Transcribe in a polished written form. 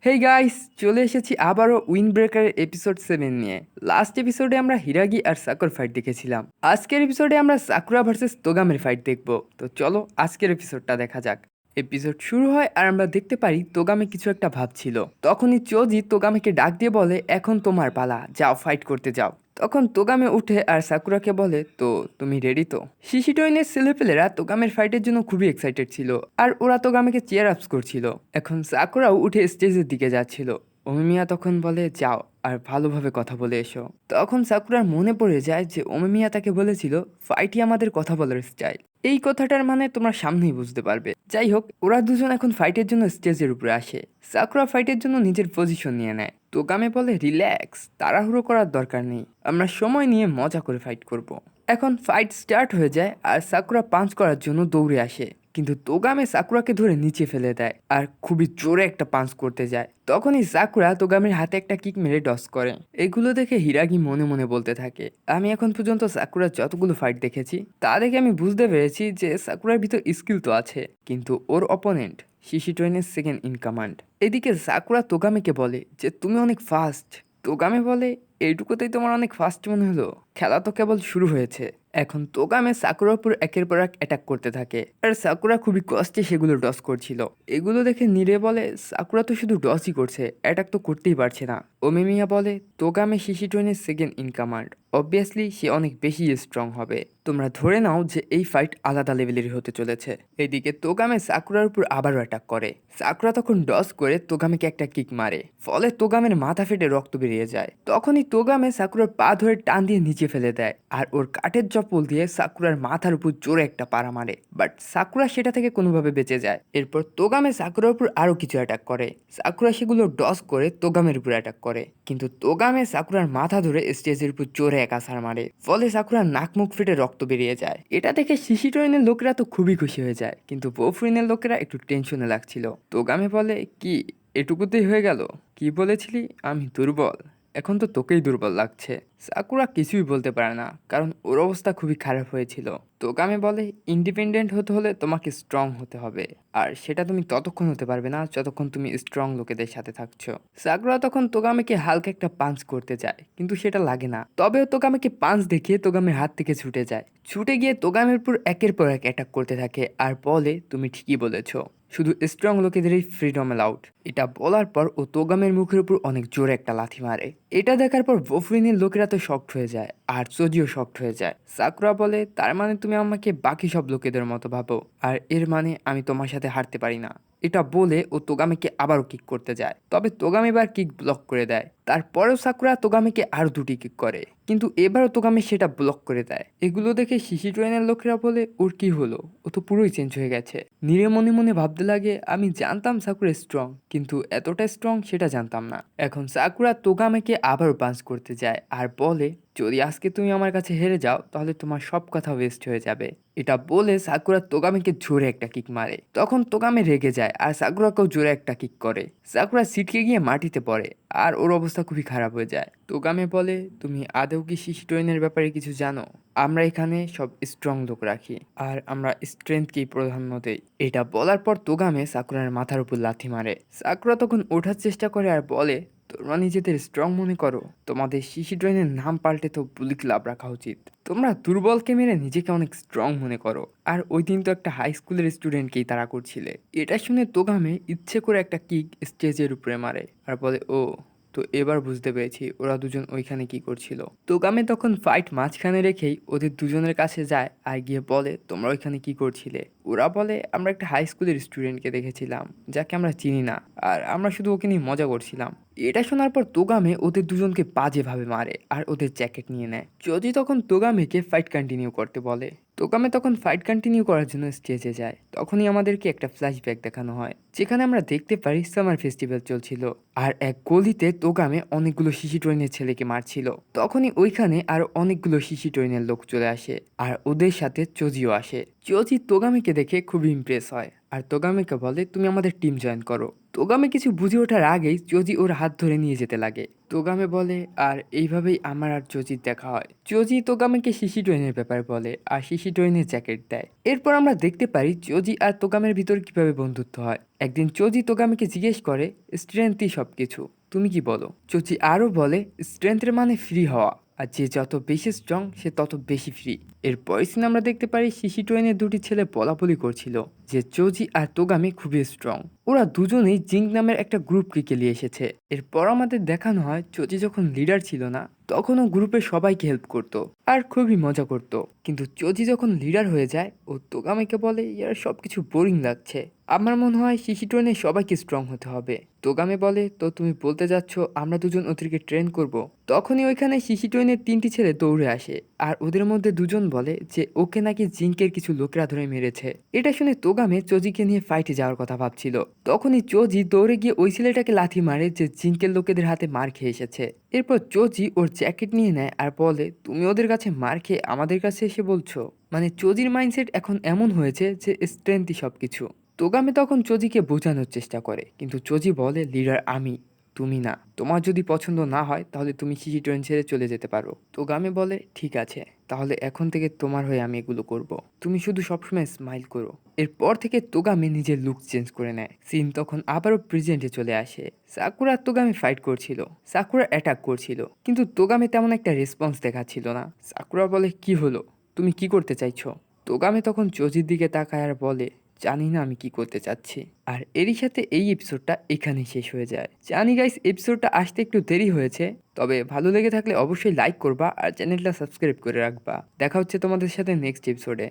Hey guys, চলে এসেছি আবারও উইন্ড ব্রেকারের এপিসোড 7 নিয়ে। লাস্ট এপিসোডে আমরা হিরাগি আর সাকুর ফাইট দেখেছিলাম। আজকের এপিসোডে আমরা সাকুরা ভার্সেস তোগামের ফাইট দেখব। তো চলো আজকের এপিসোডটা দেখা যাক। এপিসোড শুরু হয় আর আমরা দেখতে পারি তোগামে কিছু একটা ভাবছিল। তখনই চোজি তোগামেকে ডাক দিয়ে বলে, এখন তোমার পালা, যাও ফাইট করতে যাও। তখন তোগামে উঠে আর সাকুরাকে বলে, তো তুমি রেডি তো? শিশিটোইনের ছেলেপেলেরা তোগামের ফাইটের জন্য খুবই এক্সাইটেড ছিল আর ওরা তোগামেকে চেয়ার আপস করছিল। এখন সাকুরাও উঠে স্টেজের দিকে যাচ্ছিল। ওমিমিয়া তখন বলে, যাও আর ভালোভাবে কথা বলে এসো। তখন সাকুরার মনে পড়ে যায় যে ওমিমিয়া তাকে বলেছিল ফাইটই আমাদের কথা বলার স্টাইল। এই কথাটার মানে তোমরা সামনেই বুঝতে পারবে। যাই হোক, ওরা দুজন এখন ফাইটের জন্য স্টেজের উপরে আসে। সাকুরা ফাইটের জন্য নিজের পজিশন নিয়ে নেয়। তোগামে বলে, রিল্যাক্স, তাড়াহুড়ো করার দরকার নেই, আমরা সময় নিয়ে মজা করে ফাইট করব। এখন ফাইট স্টার্ট হয়ে যায় আর সাকুরা পাঞ্চ করার জন্য দৌড়ে আসে, কিন্তু তোগামে সাকুরাকে ধরে নিচে ফেলে দেয় আর খুবই জোরে একটা পাঞ্চ করতে যায়। তখনই সাকুরা তোগামের হাতে একটা কিক মেরে ডস করে। এগুলো দেখে হিরাগি মনে মনে বলতে থাকে, আমি এখন পর্যন্ত সাকুরার যতগুলো ফাইট দেখেছি তা দেখে আমি বুঝতে পেরেছি যে সাকুরার ভিতর স্কিল তো আছে, কিন্তু ওর অপোনেন্ট শিশিটোইনের সেকেন্ড ইন কমান্ড। এদিকে সাকুরা তোগামেকে বলে যে তুমি অনেক ফাস্ট। তোগামে বলে, এইটুকুতেই তোমার অনেক ফাস্ট মনে হলো? খেলা তো কেবল শুরু হয়েছে। এখন তোগামে সাকুরার উপর একের পর এক অ্যাটাক করতে থাকে আর সাকুরা খুবই কষ্টে সেগুলো ডস করছিল। এগুলো দেখে নিরে বলে, সাকুরা তো শুধু ডসই করছে, অ্যাটাক তো করতেই পারছে না। ওমিমিয়া বলে, তোগামে শিশিটোইনের সেকেন্ড ইন কমান্ড, অবভিয়াসলি সে অনেক বেশি স্ট্রং হবে। তোমরা ধরে নাও যে এই ফাইট আলাদা লেভেলের হতে চলেছে। এদিকে তোগামে সাকুরার উপর আবারও অ্যাটাক করে। সাকুরা তখন ডস করে তোগামেকে একটা কিক মারে, ফলে তোগামের মাথা ফেটে রক্ত বেরিয়ে যায়। তখনই তোগামে সাকুরার পা ধরে টান দিয়ে নিচে ফেলে দেয় আর ওর কাঠের চপ্পল দিয়ে সাকুরার মাথার উপর জোরে একটা পাড়া মারে। বাট সাকুরা সেটা থেকে কোনোভাবে বেঁচে যায়। এরপর তোগামে সাকুরার উপর আরো কিছু অ্যাটাক করে। সাকুরা সেগুলো ডস করে তোগামের উপর অ্যাটাক করে, কিন্তু তোগামে সাকুরার মাথা ধরে স্টেজের উপর জোরে এক আছাড় মারে, ফলে সাকুরার নাক মুখ ফেটে রক্ত বেরিয়ে যায়। এটা দেখে শিশিটোইনের লোকেরা তো খুবই খুশি হয়ে যায়, কিন্তু বফরিনের লোকেরা একটু টেনশনে লাগছিল। তোগামে বলে, কি এটুকুতেই হয়ে গেল? কি বলেছিলি আমি দুর্বল? এখন তো তোকেই দুর্বল লাগছে। সাকুরা কিছুই বলতে পারে না, কারণ ওর অবস্থা খুবই খারাপ হয়েছিল। তোগামে বলে, ইন্ডিপেন্ডেন্ট হতে হলে তোমাকে স্ট্রং হতে হবে, আর সেটা তুমি ততক্ষণ হতে পারবে না যতক্ষণ তুমি স্ট্রং লোকেদের সাথে থাকছো। সাকুরা তখন তোগামেকে হালকা একটা পাঞ্চ করতে চায়, কিন্তু সেটা লাগে না। তবেও তোগামেকে পাঞ্চ দেখিয়ে তোগামের হাত থেকে ছুটে যায়। ছুটে গিয়ে তোগামের উপর একের পর এক অ্যাটাক করতে থাকে আর বলে, তুমি ঠিকই বলেছো, শুধু স্ট্রং লোকেদেরই ফ্রিডম অ্যালাউড। এটা বলার পর ও তোগামের মুখের উপর অনেক জোরে একটা লাথি মারে। এটা দেখার পর বফরিনের লোকেরা তো শকড হয়ে যায় আর চোজিও শকড হয়ে যায়। সাকুরা বলে, তার মানে তুমি আমাকে বাকি সব লোকেদের মতো ভাবো, আর এর মানে আমি তোমার সাথে হারতে পারি না। এটা বলে ও তোগামিকে আবারও কিক করতে যায়, তবে তোগামি এবার কিক ব্লক করে দেয়। তারপরেও সাকুরা তোগামিকে আরো দুটি কিক করে, কিন্তু এবারও তোগামি সেটা ব্লক করে দেয়। এগুলো দেখে শিশিটোইনের লোকেরা বলে, ওর কি হলো, ও তো পুরোই চেঞ্জ হয়ে গেছে। নিরে মনে মনে ভাবতে লাগে, আমি জানতাম সাকুরা স্ট্রং, কিন্তু এতটা স্ট্রং সেটা জানতাম না। এখন সাকুরা তোগামিকে আবারও পাঞ্চ করতে যায় আর বলে, যদি আজকে তুমি আমার কাছে হেরে যাও তাহলে তোমার সব কথা ওয়েস্ট হয়ে যাবে। এটা বলে সাকুরা তোগামিকে জোরে একটা কিক মারে। তখন তোগামি রেগে যায় আর সাকুরাকেও জোরে একটা কিক করে। সাকুরা ছিটকে গিয়ে মাটিতে পড়ে আর ওর অবস্থা খুবই খারাপ হয়ে যায়। তোগামি বলে, তুমি আদৌ কি শিশিটোইনের ব্যাপারে কিছু জানো? আমরা এখানে সব স্ট্রং লোক রাখি আর আমরা স্ট্রেংথকেই প্রাধান্য দেই। এটা বলার পর তোগামে সাকুরার মাথার উপর লাথি মারে। সাকুরা তখন ওঠার চেষ্টা করে আর বলে, তোমরা নিজেদের স্ট্রং মনে করো, তোমাদের শিশিড্রয়েনের নাম পাল্টে তো বুলি ক্লাব রাখা উচিত। তোমরা দুর্বলকে মেরে নিজেকে অনেক স্ট্রং মনে করো, আর ওই দিন তো একটা হাই স্কুলের স্টুডেন্টকেই তাড়া করছিলে। এটা শুনে তোগামে ইচ্ছে করে একটা কিক স্টেজের উপরে মারে আর বলে, ও তো এবার বুঝতে পেরেছি ওরা দুজন ওইখানে কি করছিল। তোগামে তখন ফাইট মাঝখানে রেখেই ওদের দুজনের কাছে যায় আর গিয়ে বলে, তোমরা ওইখানে কি করছিলে? ওরা বলে, আমরা একটা হাই স্কুলের স্টুডেন্টকে দেখেছিলাম যাকে আমরা চিনি না, আর আমরা শুধু ওকে নিয়ে মজা করছিলাম। এটা শোনার পর তোগামে ওদের দুজনকে বাজেভাবে মারে আর ওদের জ্যাকেট নিয়ে নেয়। যদি তখন তোগামেকে ফাইট কন্টিনিউ করতে বলে। তোগামে তখন ফাইট কন্টিনিউ করার জন্য স্টেজে যায়। তখনই আমাদেরকে একটা ফ্ল্যাশব্যাক দেখানো হয়, যেখানে আমরা দেখতে পারি সামার ফেস্টিভ্যাল চলছিল আর এক গলিতে তোগামে অনেকগুলো শিশি ট্রেনের ছেলেকে মারছিল। তখনই ওইখানে আর অনেকগুলো শিশি ট্রেনের লোক চলে আসে আর ওদের সাথে চোজিও আসে। চোজি তোগামিকে দেখে খুবই ইমপ্রেস হয় আর তোগামিকে বলে, তুমি আমাদের টিম জয়েন করো। তোগামি কিছু বুঝে ওঠার আগেই চোজি ওর হাত ধরে নিয়ে যেতে লাগে। তোগামে বলে, আর এইভাবেই আমার আর চোজির দেখা হয়। চোজি তোগামেকে শিশিটোয়েনের ব্যাপারে বলে আর শিশিটোয়েনের জ্যাকেট দেয়। এরপর আমরা দেখতে পারি চোজি আর তোগামের ভিতর কিভাবে বন্ধুত্ব হয়। একদিন চোজি তোগামেকে জিজ্ঞেস করে, স্ট্রেংথই সবকিছু, তুমি কি বলো? চোজি আরও বলে, স্ট্রেংথের মানে ফ্রি হওয়া, আর যে যত বেশি স্ট্রং সে তত বেশি ফ্রি। এরপরের সিনে আমরা দেখতে পারি শিশিটোয়েনের দুটি ছেলে বলাবলি করছিল যে চোজি আর তোগামি খুবই স্ট্রং। ওরা দুজনেই জিঙ্ক নামের একটা গ্রুপ ক্রিকে এসেছে। এরপর আমাদের দেখানো হয় চোজি যখন লিডার ছিল না তখন ও গ্রুপের সবাইকে হেল্প করতো আর খুবই মজা করতো। কিন্তু চোজি যখন লিডার হয়ে যায় ও তোগামিকে বলে, ইয়ার সবকিছু বোরিং লাগছে, আমার মনে হয় শিশিটোনে সবাইকে স্ট্রং হতে হবে। তোগামে বলে, তো তুমি বলতে যাচ্ছ আমরা দুজন ওদেরকে ট্রেন করব? তখনই ওইখানে শিশিটোনের তিনটি ছেলে দৌড়ে আসে আর ওদের মধ্যে দুজন বলে যে ওকে নাকি জিঙ্কের কিছু লোকেরা ধরে মেরেছে। এটা শুনে তোগামে চোজিকে নিয়ে ফাইটে যাওয়ার কথা ভাবছিল। তখনই চোজি দৌড়ে গিয়ে ওই ছেলেটাকে লাথি মারে যে জিঙ্কের লোকেদের হাতে মার খেয়ে এসেছে। এরপর চোজি ওর জ্যাকেট নিয়ে নেয় আর বলে, তুমি ওদের কাছে মার খেয়ে আমাদের কাছে এসে বলছো? মানে চোজির মাইন্ডসেট এখন এমন হয়েছে যে স্ট্রেংথই সবকিছু। তোগামে তখন চোজিকে বোঝানোর চেষ্টা করে কিন্তু চোজি বলে, লিডার আমি, তুমি না। তোমার যদি পছন্দ না হয় তাহলে তুমি শিশিটোয়েন ছেড়ে চলে যেতে পারো। তোগামে বলে, ঠিক আছে, তাহলে এখন থেকে তোমার হয়ে আমি এগুলো করব। তুমি শুধু সবসময় স্মাইল করো। এরপর থেকে তোগামে নিজের লুক চেঞ্জ করে নেয়। সিন তখন আবারও প্রেজেন্টে চলে আসে। সাকুরা আর তোগামে ফাইট করছিল। সাকুরা অ্যাটাক করছিল কিন্তু তোগামে তেমন একটা রেসপন্স দেখাচ্ছিল না। সাকুরা বলে, কি হলো, তুমি কি করতে চাইছো? তোগামে তখন চোজির দিকে তাকায় আর বলে, জানি না আমি কি করতে চাচ্ছি। আর এরই সাথে এই এপিসোডটা এখানেই শেষ হয়ে যায়। জানি গাইস এপিসোডটা আসতে একটু দেরি হয়েছে, তবে ভালো লেগে থাকলে অবশ্যই লাইক করবা আর চ্যানেলটা সাবস্ক্রাইব করে রাখবা। দেখা হচ্ছে তোমাদের সাথে নেক্সট এপিসোডে।